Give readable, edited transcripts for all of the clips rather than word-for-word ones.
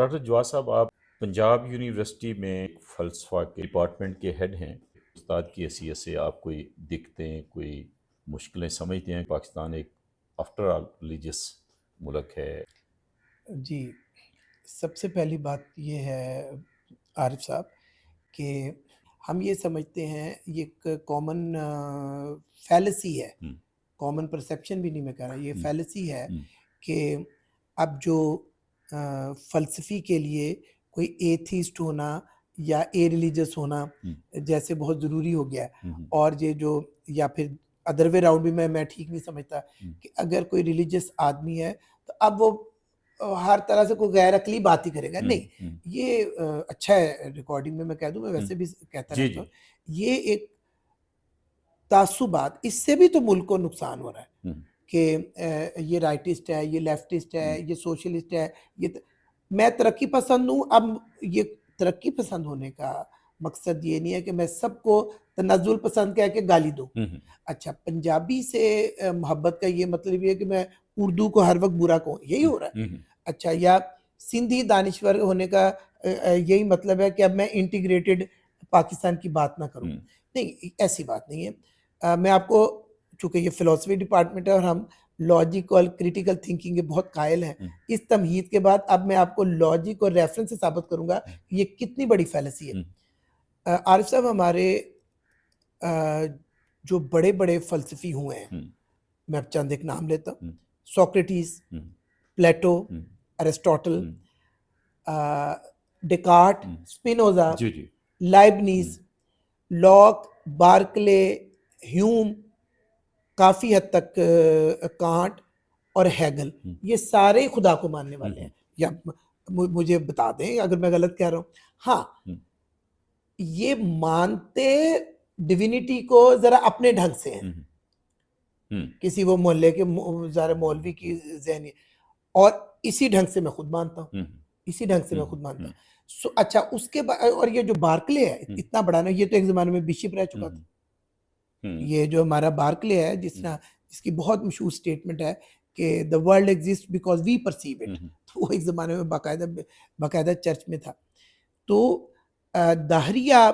Doctor Jawad साहब, आप Punjab university में फ़लसफ़ा के डिपार्टमेंट के हेड हैं। उस्ताद की हैसियत से आप कोई दिक्कतें, कोई मुश्किलें समझते हैं? पाकिस्तान एक आफ्टर ऑल रिलीजियस मुल्क है। जी, सबसे पहली बात ये है आरिफ साहब कि हम ये समझते हैं ये एक कॉमन फैलेसी है, हुँ, कॉमन परसेप्शन भी नहीं मैं कह रहा, ये हुँ, फैलेसी है हुँ, कि अब जो फ़लसफ़ी के लिए कोई एथिस्ट होना या इरिलीजियस होना हुँ, जैसे बहुत ज़रूरी हो गया है। हुँ, हुँ, और ये जो या फिर अदर वे राउंड भी मैं ठीक नहीं समझता हुँ, कि अगर कोई रिलीजियस आदमी है तो अब वो हर तरह से कोई गैर अक़ली बात ही करेगा। हुँ, नहीं, हुँ, ये अच्छा है रिकॉर्डिंग में मैं कह दूँ, मैं हुँ। वैसे भी कहता जी, रहता जी। हूँ। ये एक तासुबात, इससे भी तो मुल्क को नुकसान हो रहा है हुँ, कि ये राइटिस्ट है, ये लेफ्टिस्ट हुँ, है, ये सोशलिस्ट है, ये मैं तरक्की पसंद हूँ। अब ये तरक्की पसंद होने का मकसद ये नहीं है कि मैं सबको तनज़्ज़ुल पसंद कह के गाली दूँ। हुँ, हुँ, अच्छा, पंजाबी से मोहब्बत का ये मतलब ये है कि मैं उर्दू को हर वक़्त बुरा कहूँ, यही हुँ, हो रहा है? हुँ, हुँ, अच्छा, या सिंधी दानिश्वर होने का यही मतलब है कि अब मैं इंटीग्रेटेड पाकिस्तान की बात ना करूँ। हुँ, नहीं, ऐसी बात नहीं है। मैं आपको, चूँकि ये फ़िलॉसफ़ी डिपार्टमेंट है और हम लॉजिक और क्रिटिकल थिंकिंग के बहुत कायल हैं, हुँ, इस तमहीद के बाद अब मैं आपको लॉजिक और रेफ़रेंस से साबित करूँगा कि ये कितनी बड़ी फ़ैलेसी है। हुँ, आरिफ साहब, हमारे अ, जो बड़े-बड़े फ़लसफ़ी हुए हैं, हुँ, मैं अब चंद एक नाम लेता हूँ। हुँ, सोक्रेटिस, हुँ, प्लेटो, हुँ, एरिस्टोटल, हुँ, अ, डेकार्ट, हुँ। स्पिनोज़ा, जी, जी। हुँ, लाइबनिज़, लॉक, बार्कले, ह्यूम, काफ़ी हद तक कांट और हेगल, हुँ, ये सारे खुदा को मानने हुँ, वाले हुँ, हैं। या मुझे बता दें अगर मैं गलत कह रहा हूँ। हाँ, हुँ, ये मानते डिविनिटी को ज़रा अपने ढंग से हैं। हुँ, हुँ, किसी वो मोहल्ले के ज़रा मौलवी की ज़हनी, और इसी ढंग से मैं खुद मानता हूँ। हुँ, इसी ढंग से हुँ, मैं खुद मानता हुँ, हूँ। अच्छा, उसके और ये जो बार्कले है हुँ, इतना बड़ा ना, ये तो एक ज़माने में बिशप रह हुँ, चुका था। हुँ, ये जो हमारा बार्कले है, हुँ, जिसकी बहुत मशहूर स्टेटमेंट है कि the world exist because we perceive hmm, it. Hmm, तो वो एक ज़माने में बाकायदा चर्च में था। तो दाहरिया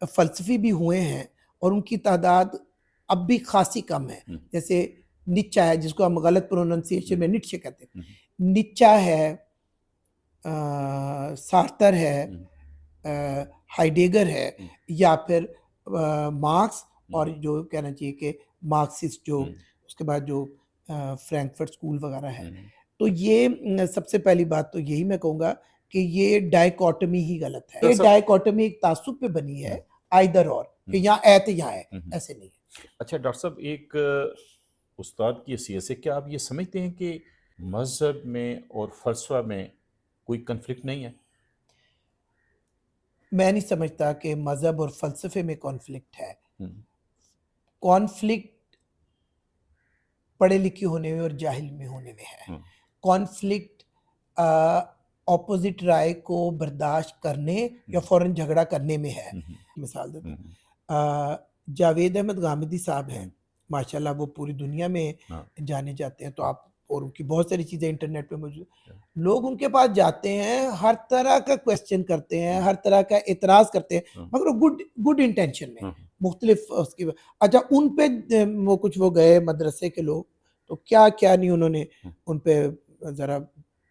फ़लसफ़ी भी हुए हैं और उनकी तादाद अब भी ख़ासी कम है। हुँ, जैसे नीच्शा है, जिसको हम गलत प्रोनंसिएशन हुँ, में नीत्शे कहते हुँ, हैं। नीच्शा है, सार्टर है, हुँ, हाइडेगर है, हुँ, या फिर मार्क्स, हुँ, और जो कहना चाहिए कि मार्क्सिस्ट, जो हुँ, उसके बाद जो फ्रैंकफर्ट स्कूल वगैरह है। हुँ। तो ये सबसे पहली बात तो यही मैं कहूँगा कि ये डायकॉटमी ही गलत है। डॉक्टर ये साहब। डायकॉटमी एक तासुब पे बनी हुँ, है, आइदर और, कि हुँ, यहाँ है तो यहाँ है, हुँ, हुँ। ऐसे नहीं है। अच्छा डॉक्टर साहब, एक उस्ताद की हैसियत से क्या आप ये समझते हैं कि मज़हब में और फ़लसफ़ा में कोई कॉन्फ्लिक्ट नहीं है? मैं नहीं समझता कि मज़हब और फ़लसफ़े में कॉन्फ्लिक्ट है। हुँ, कॉन्फ्लिक्ट पढ़े-लिखे होने में और जाहिल में होने में है। हुँ, कॉन्फ्लिक्ट ऑपोज़िट राय को बर्दाश्त करने हुँ, या फ़ौरन झगड़ा करने में है। हुँ, हुँ, मिसाल देता हुँ, हूँ, हुँ, जावेद अहमद गामिदी साहब हैं, हुँ, माशाल्लाह वो पूरी दुनिया में हाँ, जाने जाते हैं, तो आप, और उनकी बहुत सारी चीज़ें इंटरनेट पे मौजूद। हाँ, लोग उनके पास जाते हैं, हर तरह का क्वेश्चन करते हैं, हुँ, हर तरह का एतराज़ करते हैं, हाँ, मगर वो गुड गुड इंटेंशन में, हाँ, मुख्तलिफ उसकी। अच्छा, उन पे वो गए मदरसे के लोग, तो क्या-क्या नहीं उन्होंने हाँ, उन पे ज़रा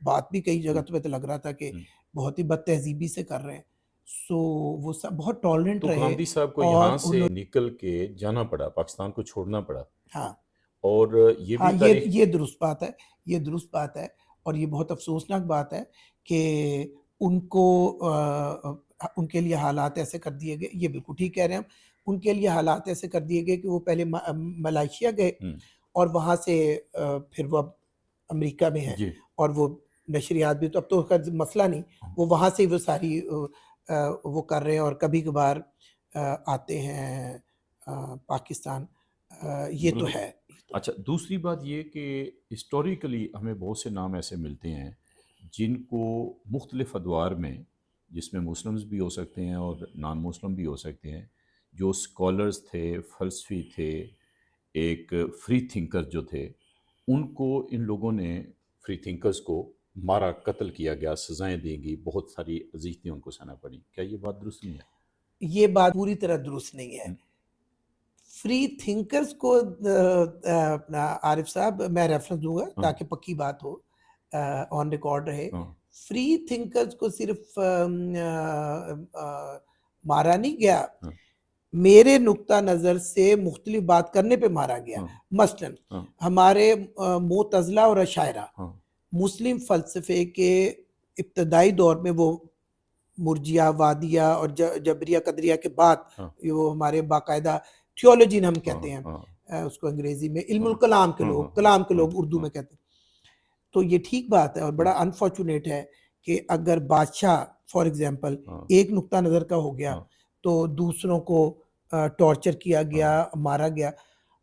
बात भी कई जगह हुँ, पे तो लग रहा था कि हुँ। बहुत ही बदतहज़ीबी से कर रहे हैं। सो वो सब बहुत टॉलरेंट तो रहे गांधी साहब को और यहाँ से उन्हों निकल के जाना पड़ा, पाकिस्तान को छोड़ना पड़ा हाँ। और ये भी हाँ, तारीख। ये दुरुस्त बात है, ये दुरुस्त बात है, और ये बहुत अफ़सोसनाक बात है कि उनको उनके लिए हालात ऐसे कर दिए गए, ये बिल्कुल ठीक कह रहे हैं हम, उनके लिए हालात ऐसे कर दिए गए कि वो पहले मलेशिया गए, हुँ, और वहाँ से फिर वो अब अमेरिका में हैं, जी। और वो नशरियात भी तो अब तो खैर मसला नहीं, वो वहाँ से ही वो सारी वो कर रहे हैं, और कभी-कभार आते हैं पाकिस्तान। ये तो बिल्कुल। है, ये तो है। अच्छा, दूसरी बात ये कि हिस्टोरिकली हमें बहुत से नाम ऐसे मिलते हैं, जिनको मुख्तलिफ़ अदवार में, जिसमें मुस्लिम्स भी हो सकते हैं और नॉन मुस्लिम भी हो सकते हैं, जो स्कॉलर्स थे, फ़लसफ़ी थे, एक फ्री थिंकर जो थे, उनको इन लोगों ने, फ्री थिंकर्स को मारा, कत्ल किया गया, सजाएं दी गई, बहुत सारी अजीज़तें उनको सहना पड़ी। क्या ये बात दुरुस्त नहीं है? ये बात पूरी तरह दुरुस्त नहीं है। हम्म, फ्री थिंकर्स को अपना आरिफ साहब मैं रेफरेंस दूंगा हाँ, ताकि पक्की बात हो, ऑन रिकॉर्ड रहे। हाँ, फ्री थिंकर्स को सिर्फ मारा नहीं गया, हाँ, मेरे नुक्ता नज़र से मुख्तलिफ बात करने पे मारा गया। हाँ, मसलन हाँ, हमारे मोतज़ला और अशायरा हाँ, मुस्लिम फ़लसफ़े के इब्तदाई दौर में, वो मुर्जिया, वादिया और जबरिया, कदरिया के बाद हाँ, वो हमारे बाकायदा थियोलॉजी हम हाँ, कहते हैं, हाँ, उसको अंग्रेज़ी में हाँ, इल्मुल कलाम के हाँ, लोग, हाँ, कलाम के हाँ, लोग उर्दू हाँ, में कहते हैं। तो ये ठीक बात है और बड़ा अनफॉर्चुनेट है कि अगर बादशाह फॉर एग्जांपल हाँ, एक नुक्ता नज़र का हो गया हाँ, तो दूसरों को टॉर्चर किया गया, हाँ, मारा गया।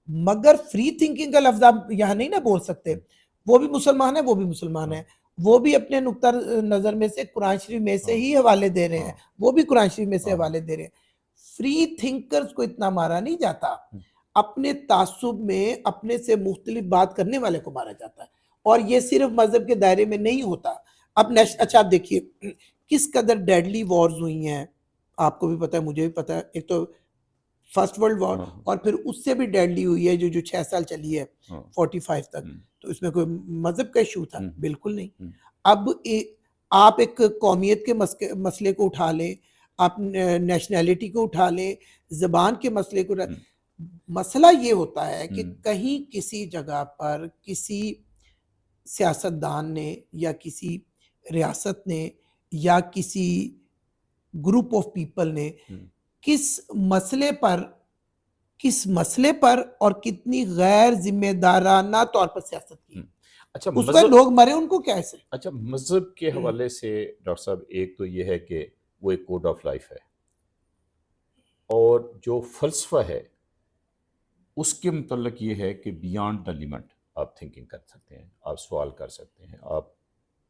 मगर फ्री थिंकिंग का लफ्ज़ आप यहाँ नहीं ना बोल सकते। वो भी मुसलमान है, वो भी मुसलमान हाँ, है, वो भी अपने नुक्ता नज़र में से कुरान शरीफ में से हाँ, ही हवाले दे रहे हैं, हाँ, वो भी कुरान शरीफ में से हाँ, हवाले दे रहे हैं। फ्री थिंकर्स को इतना मारा नहीं जाता, हम्म, अपने तासुब में अपने से मुख्तलिफ बात करने वाले को मारा जाता है। और ये सिर्फ मजहब के दायरे में नहीं होता। अब अच्छा आप देखिए किस कदर डेडली वॉर्स हुई हैं, आपको भी पता है, मुझे भी पता है। एक तो फर्स्ट वर्ल्ड वॉर, हाँ, और फिर उससे भी डेडली हुई है जो 6 साल चली है, हाँ, 45 तक। हम्म, तो इसमें कोई मजहब का इशू था? हम्म, बिल्कुल नहीं। हम्म, अब आप एक कौमियत के मसले को उठा लें, आप नेशनैलिटी को उठा लें, ज़बान के मसले को हम्म, मसला ये होता है कि हम्म, कहीं किसी जगह पर किसी सियासतदान ने या किसी रियासत ने या किसी ग्रुप ऑफ पीपल ने हम्म, किस मसले पर किस मसले पर और कितनी गैर जिम्मेदाराना तौर पर सियासत की, हम्म। अच्छा, उस पर मजहब, लोग मरे, उनको क्या ऐसे। अच्छा, मजहब के हवाले से डॉक्टर साहब, एक तो ये है कि वो एक कोड ऑफ लाइफ है, और जो फलसफा है उसके मतलब ये है कि बियॉन्ड द लिमिट आप थिंकिंग कर सकते हैं, आप सवाल कर सकते हैं, आप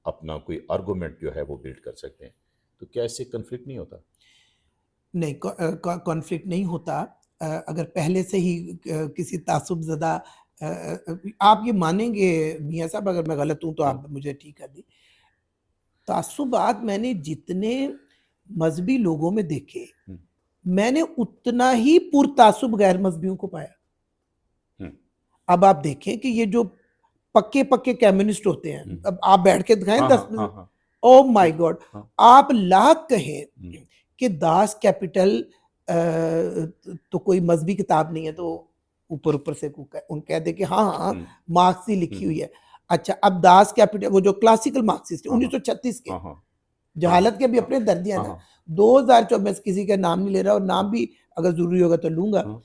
अपना कोई आर्गूमेंट जो है वो बिल्ड कर सकते हैं। तो क्या इससे कन्फ्लिक्ट नहीं होता? नहीं, कॉन्फ्लिक्ट नहीं होता। अगर पहले से ही किसी तासुब ज़दा, आप ये मानेंगे मियाँ साहब, अगर मैं गलत हूँ तो हाँ, आप मुझे ठीक कर दी। तासुबात मैंने जितने मजहबी लोगों में देखे, हम्म, मैंने उतना ही पुरतासुब गैर मजहबियों को पाया। हम्म, अब आप देखें कि ये जो पक्के पक्के कम्युनिस्ट होते हैं, हम्म, अब आप बैठ के दिखाएं हाँ, हाँ, 10 मिनट, हाँ, हाँ, ओ माय गॉड, हाँ, आप लाख कहें हम्म, कि दास कैपिटल तो कोई मजहबी किताब नहीं है, तो ऊपर ऊपर से उन कह दे कि हाँ हाँ हम्म, मार्क्स ही लिखी हम्म, हुई है। अच्छा, अब दास कैपिटल वो जो क्लासिकल मार्क्सिस्ट हाँ, हाँ, 1936 के, हाँ, हाँ, जहालत के भी हाँ, अपने दर्द है हाँ, ना। हाँ, 2024 में किसी का नाम नहीं ले रहा, और नाम भी अगर जरूरी होगा तो लूंगा। हाँ,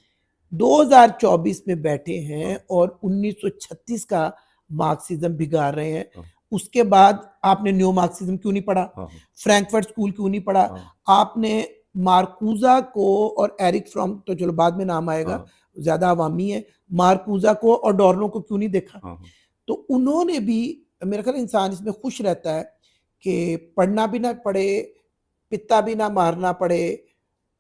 2024 में बैठे हैं हाँ, और 1936 का मार्क्सिज्म भिगा रहे हैं। हाँ, उसके बाद आपने न्यू मार्क्सिज्म क्यों नहीं पढ़ा? हाँ, फ्रैंकफर्ट स्कूल क्यों नहीं पढ़ा? हाँ, आपने मार्कूजा को और एरिक फ्रॉम तो चलो बाद में नाम आएगा, हाँ, ज्यादा अवामी है, मार्कूजा को और डॉर्नो को क्यों नहीं देखा? हाँ, हाँ, तो उन्होंने भी, मेरा ख्याल इंसान इसमें खुश रहता है कि पढ़ना भी ना पड़े, पिता भी ना मारना पड़े,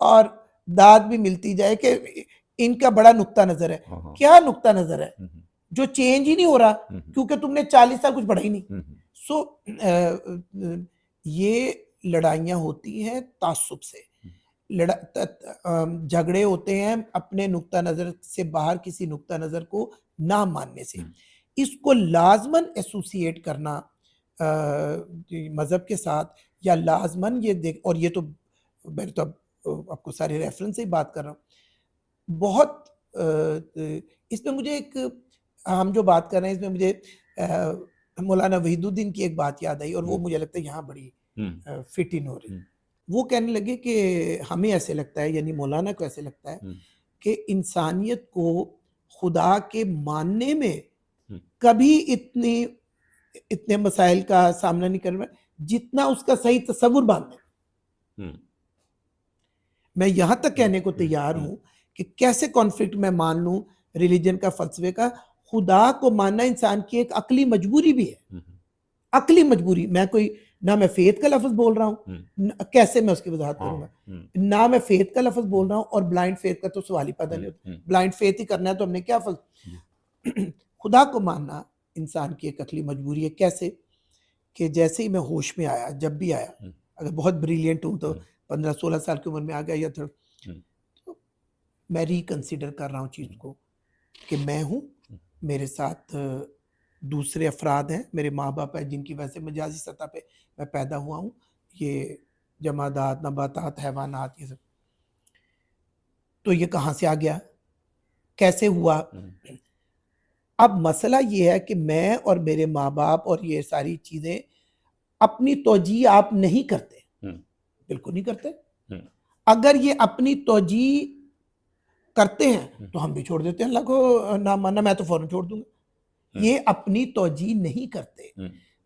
और दाद भी मिलती जाए, कि इनका बड़ा नुक्ता नजर है। हाँ, हाँ, क्या नुक्ता नजर है हम्म, जो चेंज ही नहीं हो रहा? हम्म, क्योंकि तुमने 40 साल कुछ पढ़ा ही नहीं। हम्म, सो ये लड़ाइयाँ होती हैं तासुब से, झगड़े होते हैं अपने नुक्ता नज़र से बाहर किसी नुक्ता नज़र को ना मानने से। हम्म, इसको लाजमन एसोसिएट करना मज़हब के साथ, या लाजमन ये देख, और ये तो मैं तो आपको सारे रेफरेंस से ही बात कर रहा हूँ। बहुत इसमें मुझे एक, हम जो बात कर रहे हैं इसमें मुझे मौलाना वहीदुद्दीन की एक बात याद आई, और वो हम्म, मुझे लगता है यहाँ बड़ी हम्म, फिट इन हो रही। हम्म, वो कहने लगे कि हमें ऐसे लगता है, यानी मौलाना को ऐसे लगता है हम्म, कि इंसानियत को खुदा के मानने में हम्म, कभी इतने मसाइल का सामना नहीं करना जितना उसका सही तस्वुर बांधने में। हम्म, मैं यहां तक कहने को हम्म, तैयार हूं कि कैसे कॉन्फ्लिक्ट में मान लूं रिलीजन का, फलसफे का। खुदा को मानना इंसान की एक अकली मजबूरी भी है, हम्म, अकली मजबूरी। मैं कोई, ना मैं फेथ का लफ्ज बोल रहा हम्म, हूँ, कैसे मैं उसकी वजाहत हाँ, करूंगा, हम्म, ना मैं फेथ का लफ्ज बोल रहा हूँ, और ब्लाइंड फेथ का तो सवाल ही पैदा नहीं होता। हम्म, ब्लाइंड फेथ ही करना है तो हमने क्या फल। हम्म, खुदा को मानना इंसान की एक अकली मजबूरी है। कैसे? कि जैसे ही मैं होश में आया, जब भी आया, अगर बहुत ब्रिलियंट हूँ तो 15-16 साल की उम्र में आ गया या तो मैं रिकंसिडर कर रहा हूँ चीज़ को कि मैं हूँ, मेरे साथ दूसरे अफराद हैं, मेरे माँ-बाप हैं जिनकी वजह से मजाजी सतह पे मैं पैदा हुआ हूँ। ये जमादात, नबातात, हैवानात ये सब। तो ये कहाँ से आ गया? कैसे हुआ? अब मसला ये है कि मैं और मेरे माँ-बाप और ये सारी चीज़ें अपनी तौजीह आप नहीं करते, बिल्कुल नहीं करते। अगर ये अपनी तौजीह करते हैं तो हम भी छोड़ देते हैं, अल्लाह को ना मानना, मैं तो फ़ौरन छोड़ दूँगा। ये अपनी तौजीह नहीं करते।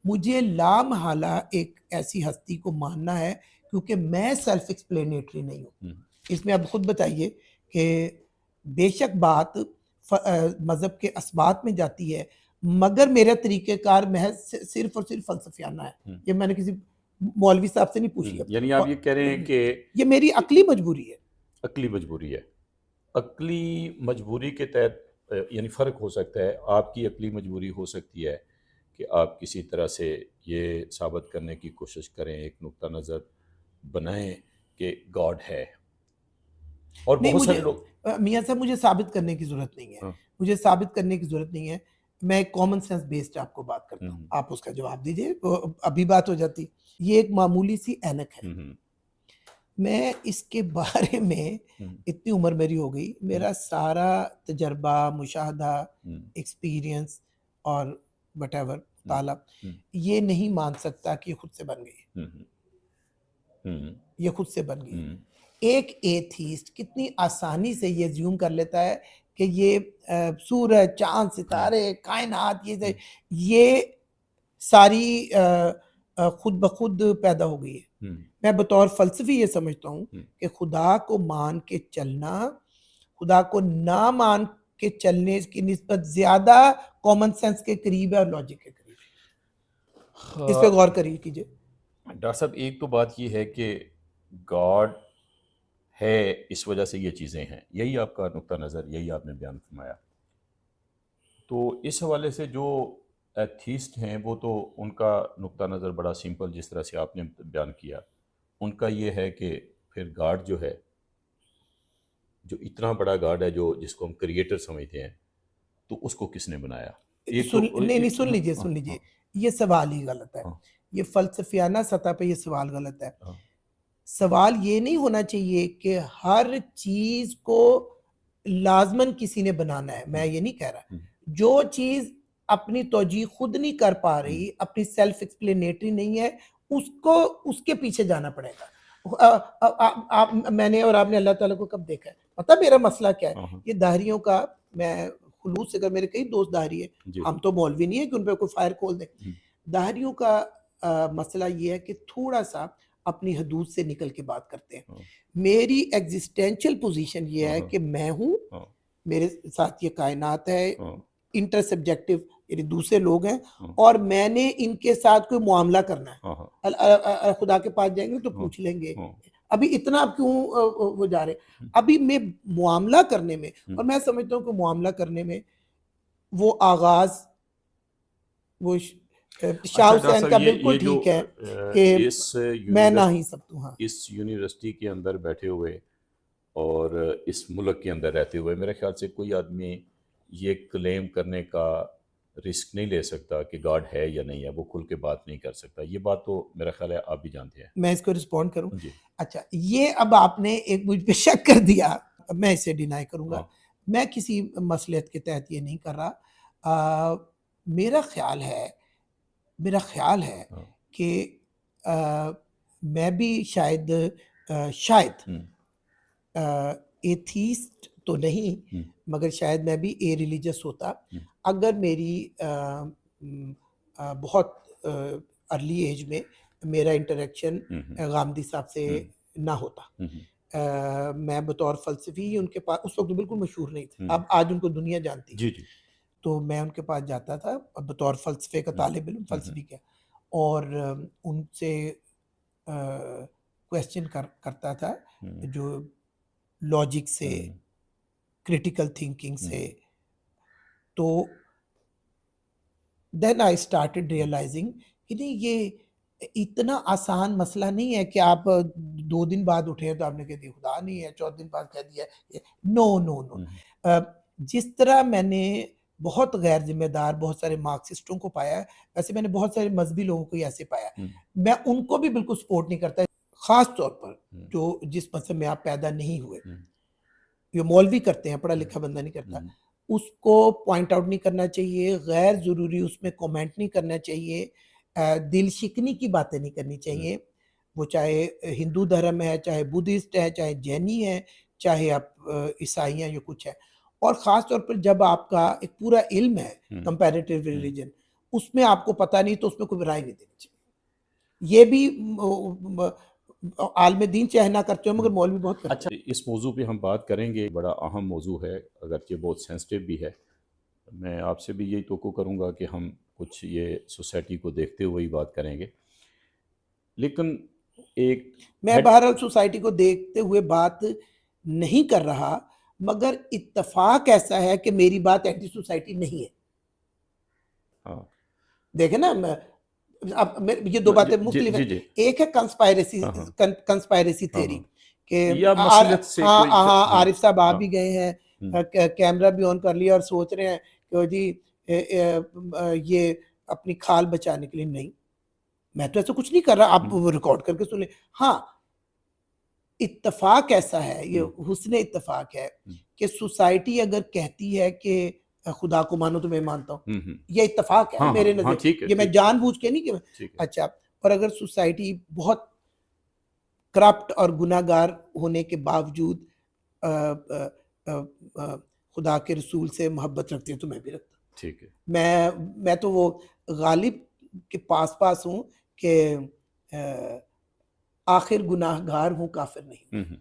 मुझे लामहला एक ऐसी हस्ती को मानना है क्योंकि मैं सेल्फ एक्सप्लेनेटरी नहीं हूँ। इसमें आप खुद बताइए कि बेशक बात मज़हब के असबात में जाती है, मगर मेरा तरीक़ेकार महज़ सिर्फ़ और सिर्फ़ फ़लसफ़ियाना है। ये मैंने किसी मौलवी साहब से नहीं पूछी है। यानी आप ये कह रहे हैं कि ये मेरी अक़ली मजबूरी है। अक़ली मजबूरी है। अक़ली मजबूरी के तहत यानी फ़र्क हो सकता है। आपकी अक़ली मजबूरी हो सकती है कि आप किसी तरह से ये साबित करने की कोशिश करें, एक नुक्ता नज़र बनाएँ कि गॉड है। और नहीं, बहुत सारे मुझे लोग मियाँ साहब मुझे साबित करने की ज़रूरत नहीं है। मुझे साबित करने की ज़रूरत नहीं है। मैं एक कॉमन सेंस बेस्ड आपको बात करता हूँ। आप उसका जवाब दीजिए, तो अभी बात हो जाती। ये एक मामूली सी ऐनक है। मैं इसके बारे में इतनी उम्र मेरी हो गई, मेरा सारा तजर्बा, मुशाहदा, एक्सपीरियंस और व्हाटएवर ताला ये नहीं मान सकता कि ये खुद से बन गई है। ये खुद से बन गई है। एक एथीस्ट कितनी आसानी से ये ज़्यूम कर लेता है कि ये सूरज, चाँद, सितारे, कायनात ये सारी खुद ब खुद पैदा हो गई है। मैं बतौर फ़लसफ़ी ये समझता हूँ कि खुदा को मान के चलना, खुदा को ना मान के चलने की निस्बत ज़्यादा कॉमन सेंस के करीब है और लॉजिक के करीब है। इस पे गौर करिए कीजिए। डॉक्टर साहब, एक तो बात ये है कि गॉड है, इस वजह से ये चीज़ें हैं। यही आपका नुक्ता नज़र, यही आपने बयान फरमाया। तो इस हवाले से जो एथीस्ट हैं वो तो उनका नुक्ता नज़र बड़ा सिंपल, जिस तरह से आपने बयान किया, उनका ये है कि फिर गॉड जो है, जो इतना बड़ा गॉड है, जो जिसको हम क्रिएटर समझते हैं, तो उसको किसने बनाया? एक तो नहीं, सुन लीजिए, ये सवाल ही गलत है। ये फ़लसफ़ियाना सतह पे ये सवाल गलत है। सवाल ये नहीं होना चाहिए कि हर चीज़ को लाज़मन किसी ने बनाना है, मैं ये नहीं कह रहा। जो चीज़ अपनी तौजीह खुद नहीं कर पा रही, अपनी सेल्फ एक्सप्लेनेटरी नहीं है, उसको उसके पीछे जाना पड़ेगा। आप मैंने और आपने अल्लाह ताला को कब देखा है? पता है मेरा मसला क्या है? ये दाहरियों का, मैं खुलूस से, मेरे कई दोस्त दाहरी हैं, हम तो मौलवी नहीं है कि उन पे कोई फायर खोल दें। दाहरियों का मसला ये है कि थोड़ा-सा अपनी हदूद से निकल के बात करते हैं। मेरी एग्जिस्टेंशियल पोज़ीशन ये है कि मैं हूँ, मेरे साथ ये कायनात है, इंटरसब्जेक्टिव यानी दूसरे लोग हैं, और मैंने इनके साथ कोई मुआमला करना है। खुदा के पास जाएँगे तो पूछ लेंगे। अभी इतना आप क्यों वो जा रहे हैं? अभी मैं मुआमला करने में, और मैं समझता हूँ कि मुआमला करने में वो आगाज़ वो शाह हुसैन का बिल्कुल ठीक है कि मैं ना ही सब तू। हाँ, इस यूनिवर्सिटी के अंदर बैठे हुए और इस मुल्क के अंदर रहते हुए मेरे ख्याल से कोई आदमी ये क्लेम करने का रिस्क नहीं ले सकता कि गॉड है या नहीं है, वो खुल के बात नहीं कर सकता। ये बात तो मेरा ख्याल है आप भी जानते हैं। मैं इसको रिस्पॉन्ड करूँ? जी। अच्छा, ये अब आपने एक मुझ पे शक कर दिया, अब मैं इसे डिनाई करूँगा। मैं किसी मसलहत के तहत ये नहीं कर रहा। मेरा ख़्याल है कि मैं भी शायद एथीस्ट तो नहीं, मगर शायद मैं भी इरिलीजियस होता अगर मेरी बहुत अर्ली एज में मेरा इंटरेक्शन गामदी साहब से ना होता। मैं बतौर फ़लसफ़ी उनके पास, उस वक़्त बिल्कुल मशहूर नहीं थे, अब आज उनको दुनिया जानती है। जी, जी। तो मैं उनके पास जाता था बतौर फ़लसफ़े का तालिब इल्म, फ़लसफ़ी का, और उनसे क्वेश्चन करता था, जो लॉजिक से, क्रिटिकल थिंकिंग से। तो देन आई स्टार्टेड रियलाइजिंग कि नहीं ये इतना आसान मसला नहीं है कि आप 2 दिन बाद उठे तो आपने कह दिया खुदा नहीं है, चौथे दिन बाद कह दिया नो, नो, नो। जिस तरह मैंने बहुत गैर ज़िम्मेदार बहुत सारे मार्क्सिस्टों को पाया है, वैसे मैंने बहुत सारे मज़हबी लोगों को ही ऐसे पाया है। मैं उनको भी बिल्कुल सपोर्ट नहीं करता, ख़ास तौर पर जो जिस मज़हब में आप पैदा नहीं हुए। ये मौलवी करते हैं, पढ़ा लिखा बंदा नहीं करता। उसको पॉइंट आउट नहीं करना चाहिए, गैर ज़रूरी उसमें कमेंट नहीं करना चाहिए, दिल शिकनी की बातें नहीं करनी चाहिए। वो चाहे हिंदू धर्म है, चाहे बुद्धिस्ट है, चाहे जैनी है, चाहे आप ईसाई हैं या कुछ है। और ख़ास तौर पर जब आपका एक पूरा इल्म है कंपैरेटिव रिलीजन, उसमें आपको पता नहीं तो उसमें कोई राय नहीं देनी चाहिए। ये भी आलिम दीन चाहे ना करते हो मगर मौलवी बहुत करते अच्छा, इस मौजू पे हम बात करेंगे, बड़ा अहम मौजू है, अगरचे बहुत सेंसिटिव भी है। मैं आपसे भी यही तवक्को करूँगा कि हम कुछ ये सोसाइटी को देखते हुए ही बात करेंगे। लेकिन एक मैं बहरहाल सोसाइटी को देखते हुए बात नहीं कर रहा, मगर इत्तेफ़ाक ऐसा है कि मेरी बात एंटी सोसाइटी नहीं है। हाँ। देखें ना, अब ये 2 बातें मुख्तलिफ हैं। एक है कंस्पायरेसी थ्योरी कि या मसलहत से हाँ, कोई हाँ, हाँ, आरिफ साहब आ हाँ, भी गए हैं, कैमरा भी ऑन कर लिया और सोच रहे हैं कि जी ये अपनी खाल बचाने के लिए। नहीं, मैं तो ऐसा कुछ नहीं कर रहा, आप वो रिकॉर्ड करके सुन लें। हाँ, इत्तेफ़ाक ऐसा है, ये हुस्न इत्तेफ़ाक है कि सोसाइटी अगर कहती है कि खुदा को मानो तो मैं मानता हूँ, ये इत्तेफ़ाक है हाँ, मेरे हाँ, नज़र। ठीक है, ये मैं ठीक है। जानबूझ के नहीं कि ठीक है। अच्छा। और अगर सोसाइटी बहुत करप्ट और गुनाहगार होने के बावजूद अ अ अ अ, खुदा के रसूल से मोहब्बत रखती है तो मैं भी रखता हूँ। ठीक है। मैं तो वो गालिब के पास हूँ कि आखिर गुनाहगार हूँ, काफ़िर नहीं हूँ।